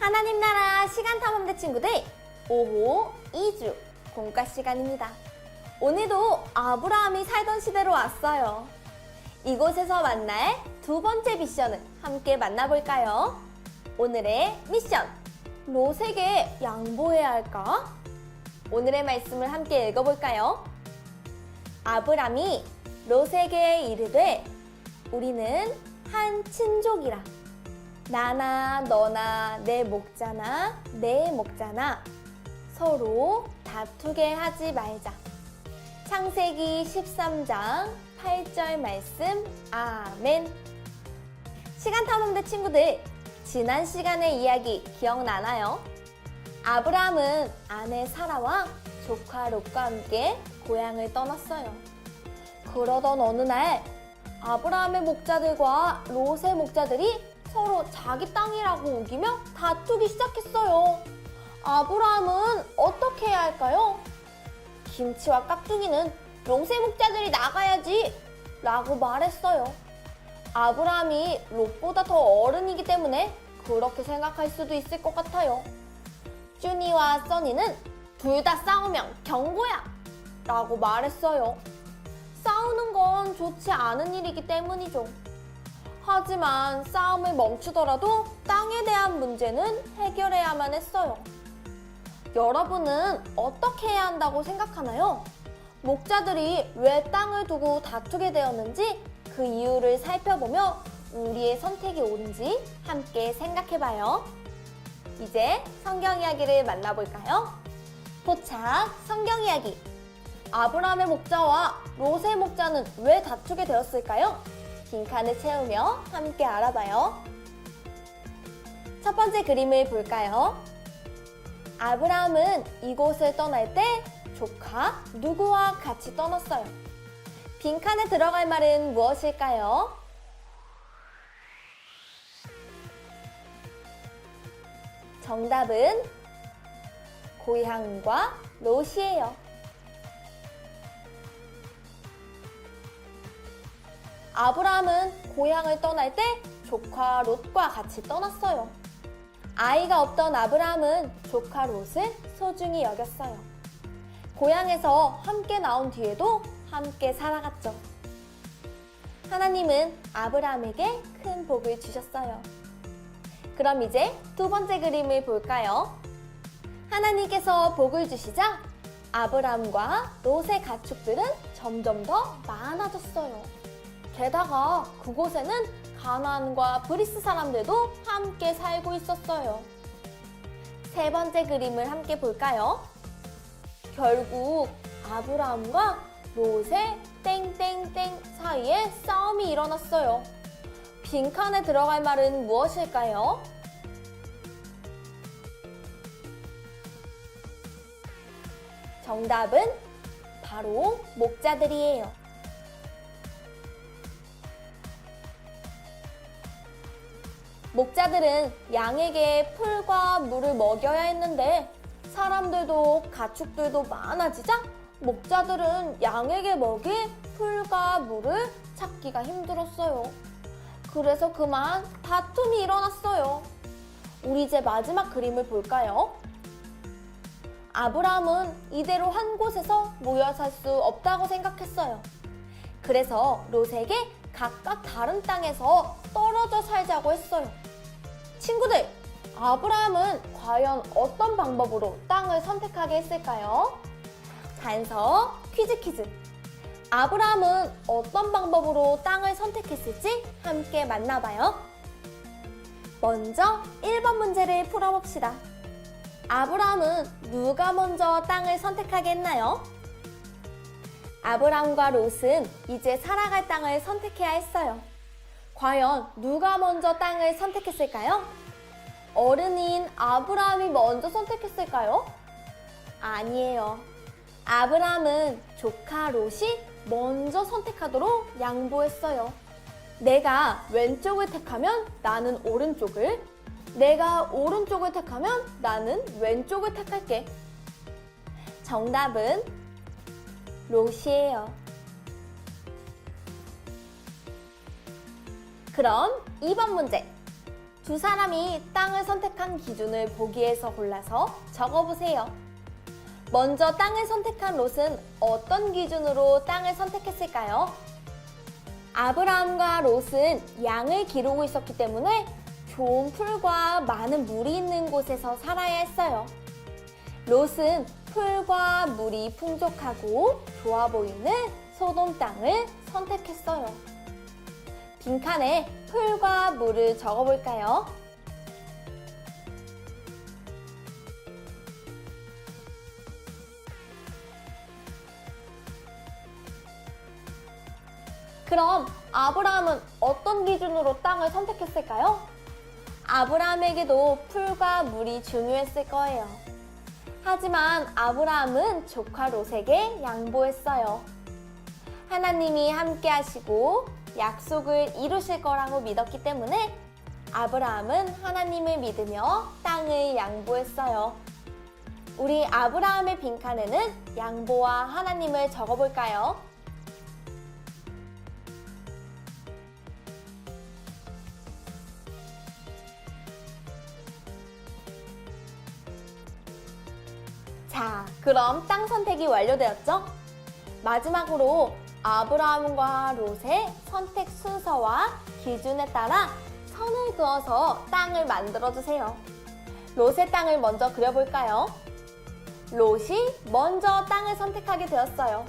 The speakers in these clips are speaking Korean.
하나님 나라 시간탐험대 친구들 5호 2주 공과 시간입니다. 오늘도 아브라함이 살던 시대로 왔어요. 이곳에서 만날 두 번째 미션을 함께 만나볼까요? 오늘의 미션, 롯에게 양보해야 할까? 오늘의 말씀을 함께 읽어볼까요? 아브람이 롯에게 이르되 우리는 한 친족이라 나나 너나 내 목자나 내 목자나 서로 다투게 하지 말자. 창세기 13장 8절 말씀. 아멘. 시간탐험대 친구들, 지난 시간의 이야기 기억나나요? 아브람은 아내 사라와 조카 롯과 함께 고향을 떠났어요. 그러던 어느 날 아브라함의 목자들과 롯의 목자들이 서로 자기 땅이라고 우기며 다투기 시작했어요. 아브라함은 어떻게 해야 할까요? 김치와 깍두기는 롯의 목자들이 나가야지 라고 말했어요. 아브라함이 롯보다 더 어른이기 때문에 그렇게 생각할 수도 있을 것 같아요. 쭈니와 써니는 둘 다 싸우면 경고야 라고 말했어요. 싸우는 건 좋지 않은 일이기 때문이죠. 하지만 싸움을 멈추더라도 땅에 대한 문제는 해결해야만 했어요. 여러분은 어떻게 해야 한다고 생각하나요? 목자들이 왜 땅을 두고 다투게 되었는지 그 이유를 살펴보며 우리의 선택이 옳은지 함께 생각해봐요. 이제 성경 이야기를 만나볼까요? 포착 성경 이야기. 아브라함의 목자와 롯의 목자는 왜 다투게 되었을까요? 빈칸을 채우며 함께 알아봐요. 첫 번째 그림을 볼까요? 아브라함은 이곳을 떠날 때 조카 누구와 같이 떠났어요. 빈칸에 들어갈 말은 무엇일까요? 정답은 고향과 롯이에요. 아브라함은 고향을 떠날 때 조카 롯과 같이 떠났어요. 아이가 없던 아브라함은 조카 롯을 소중히 여겼어요. 고향에서 함께 나온 뒤에도 함께 살아갔죠. 하나님은 아브라함에게 큰 복을 주셨어요. 그럼 이제 두 번째 그림을 볼까요? 하나님께서 복을 주시자 아브라함과 롯의 가축들은 점점 더 많아졌어요. 게다가 그곳에는 가나안과 브리스 사람들도 함께 살고 있었어요. 세 번째 그림을 함께 볼까요? 결국 아브라함과 롯의 땡땡땡 사이에 싸움이 일어났어요. 빈칸에 들어갈 말은 무엇일까요? 정답은 바로 목자들이에요. 목자들은 양에게 풀과 물을 먹여야 했는데 사람들도 가축들도 많아지자 목자들은 양에게 먹일 풀과 물을 찾기가 힘들었어요. 그래서 그만 다툼이 일어났어요. 우리 이제 마지막 그림을 볼까요? 아브라함은 이대로 한 곳에서 모여 살 수 없다고 생각했어요. 그래서 롯에게 각각 다른 땅에서 떨어져 살자고 했어요. 친구들, 아브라함은 과연 어떤 방법으로 땅을 선택하게 했을까요? 단서 퀴즈. 아브라함은 어떤 방법으로 땅을 선택했을지 함께 만나봐요. 먼저 1번 문제를 풀어봅시다. 아브라함은 누가 먼저 땅을 선택하게 했나요? 아브라함과 롯은 이제 살아갈 땅을 선택해야 했어요. 과연 누가 먼저 땅을 선택했을까요? 어른인 아브라함이 먼저 선택했을까요? 아니에요. 아브라함은 조카 롯이 먼저 선택하도록 양보했어요. 내가 왼쪽을 택하면 나는 오른쪽을, 내가 오른쪽을 택하면 나는 왼쪽을 택할게. 정답은 롯이에요. 그럼 2번 문제. 두 사람이 땅을 선택한 기준을 보기에서 골라서 적어보세요. 먼저 땅을 선택한 롯은 어떤 기준으로 땅을 선택했을까요? 아브라함과 롯은 양을 기르고 있었기 때문에 좋은 풀과 많은 물이 있는 곳에서 살아야 했어요. 롯은 풀과 물이 풍족하고 좋아 보이는 소돔 땅을 선택했어요. 빈칸에 풀과 물을 적어볼까요? 그럼 아브라함은 어떤 기준으로 땅을 선택했을까요? 아브라함에게도 풀과 물이 중요했을 거예요. 하지만 아브라함은 조카 롯에게 양보했어요. 하나님이 함께 하시고 약속을 이루실 거라고 믿었기 때문에 아브라함은 하나님을 믿으며 땅을 양보했어요. 우리 아브라함의 빈칸에는 양보와 하나님을 적어볼까요? 자, 그럼 땅 선택이 완료되었죠? 마지막으로 아브라함과 롯의 선택 순서와 기준에 따라 선을 그어서 땅을 만들어주세요. 롯의 땅을 먼저 그려볼까요? 롯이 먼저 땅을 선택하게 되었어요.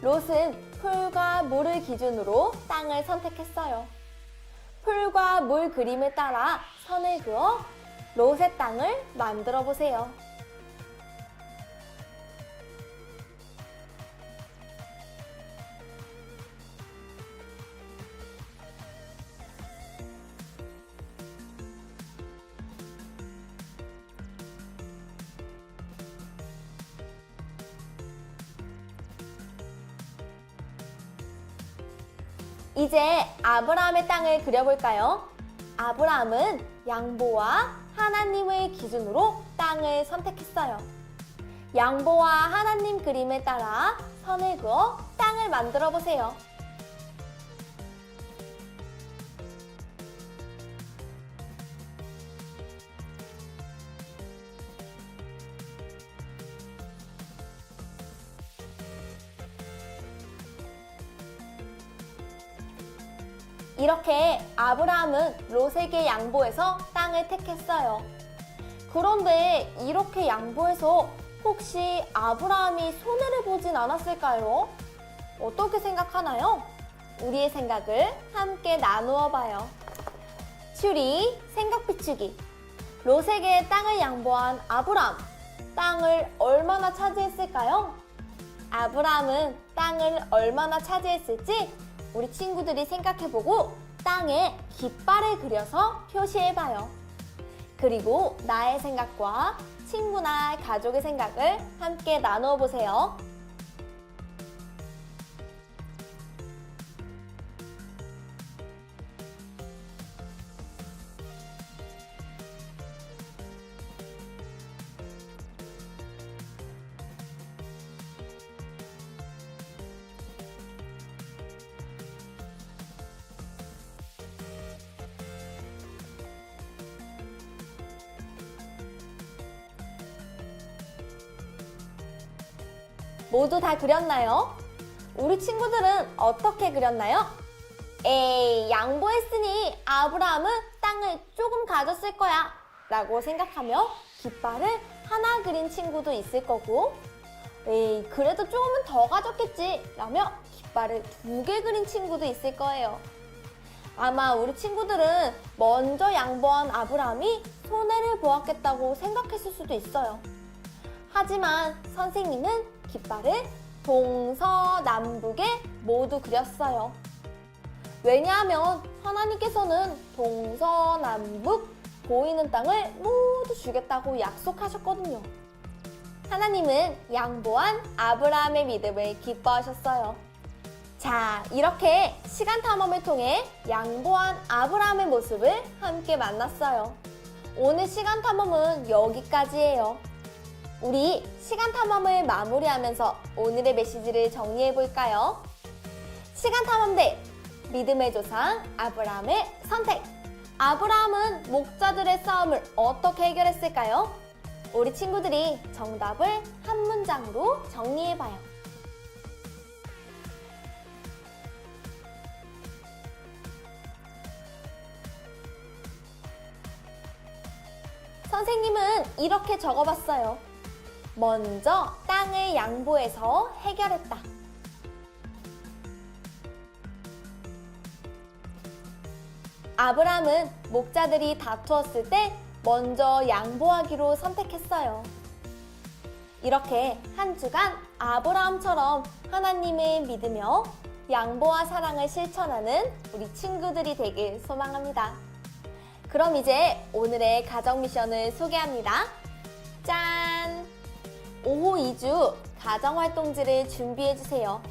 롯은 풀과 물을 기준으로 땅을 선택했어요. 풀과 물 그림을 따라 선을 그어 롯의 땅을 만들어 보세요. 이제 아브라함의 땅을 그려볼까요? 아브라함은 양보와 하나님을 기준으로 땅을 선택했어요. 양보와 하나님 그림에 따라 선을 그어 땅을 만들어 보세요. 이렇게 아브라함은 롯에게 양보해서 땅을 택했어요. 그런데 이렇게 양보해서 혹시 아브라함이 손해를 보진 않았을까요? 어떻게 생각하나요? 우리의 생각을 함께 나누어 봐요. 추리, 생각 비추기. 롯에게 땅을 양보한 아브라함. 땅을 얼마나 차지했을까요? 아브라함은 땅을 얼마나 차지했을지 우리 친구들이 생각해보고 땅에 깃발을 그려서 표시해봐요. 그리고 나의 생각과 친구나 가족의 생각을 함께 나누어 보세요. 모두 다 그렸나요? 우리 친구들은 어떻게 그렸나요? 에이, 양보했으니 아브라함은 땅을 조금 가졌을 거야 라고 생각하며 깃발을 하나 그린 친구도 있을 거고, 에이, 그래도 조금은 더 가졌겠지 라며 깃발을 2개 그린 친구도 있을 거예요. 아마 우리 친구들은 먼저 양보한 아브라함이 손해를 보았겠다고 생각했을 수도 있어요. 하지만 선생님은 깃발을 동서남북에 모두 그렸어요. 왜냐하면 하나님께서는 동서남북 보이는 땅을 모두 주겠다고 약속하셨거든요. 하나님은 양보한 아브라함의 믿음을 기뻐하셨어요. 자, 이렇게 시간 탐험을 통해 양보한 아브라함의 모습을 함께 만났어요. 오늘 시간 탐험은 여기까지예요. 우리 시간 탐험을 마무리하면서 오늘의 메시지를 정리해 볼까요? 시간 탐험대 믿음의 조상 아브라함의 선택. 아브라함은 목자들의 싸움을 어떻게 해결했을까요? 우리 친구들이 정답을 한 문장으로 정리해봐요. 선생님은 이렇게 적어봤어요. 먼저 땅을 양보해서 해결했다. 아브라함은 목자들이 다투었을 때 먼저 양보하기로 선택했어요. 이렇게 한 주간 아브라함처럼 하나님을 믿으며 양보와 사랑을 실천하는 우리 친구들이 되길 소망합니다. 그럼 이제 오늘의 가정 미션을 소개합니다. 짠! 5호 2주 가정활동지를 준비해주세요.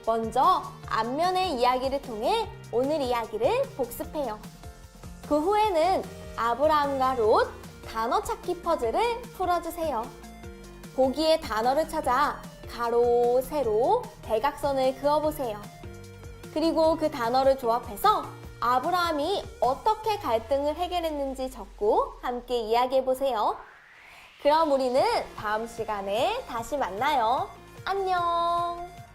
먼저 앞면의 이야기를 통해 오늘 이야기를 복습해요. 그 후에는 아브라함과 롯 단어 찾기 퍼즐을 풀어주세요. 보기의 단어를 찾아 가로, 세로, 대각선을 그어보세요. 그리고 그 단어를 조합해서 아브라함이 어떻게 갈등을 해결했는지 적고 함께 이야기해보세요. 그럼 우리는 다음 시간에 다시 만나요. 안녕!